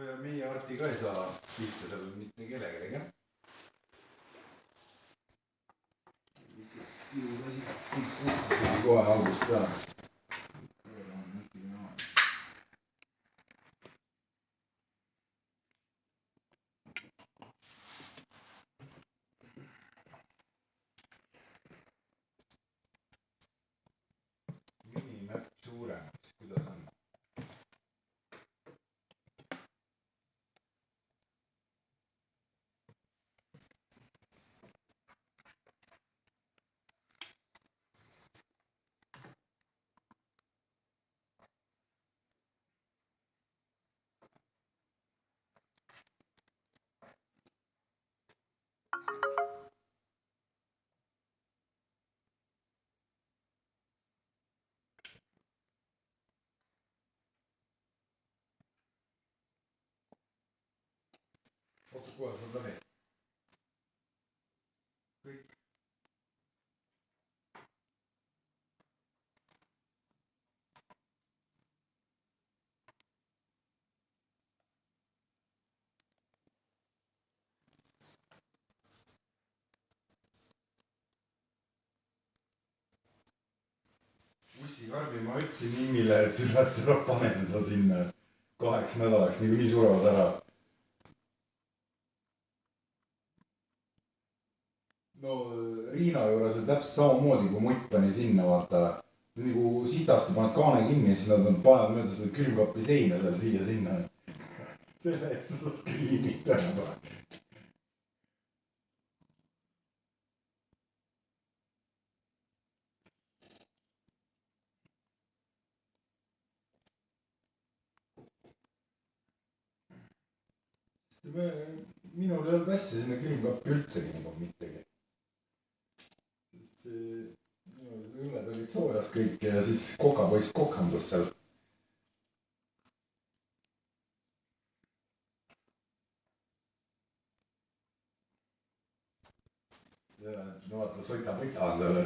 no ja meie Arti ka ei saa pihta seal mitte kellelegi. Kohe algust peale. Minimärk suuremaks, kuidas on? Oota, kohe saab läbi. Kõik. Ussikarbi ma ütlesin Nimmile, et üle pane seda sinna 2 nädalaks, niikuinii surevad ära. No Riina juures on täpselt samamoodi, kui mutt pani sinna, vaata. Nagu sitasti paned kaane kinni ja siis nad panevad mööda seda külmkappi seina seal siia-sinna. Selle eest sa saad kliimit ära. Minul ei olnud asja sinna külmkappi üldsegi nagu mittegi. Õlled olid soojas kõik ja siis kokapoiss kokandus seal. Ja no vaata, sota-pita on seal.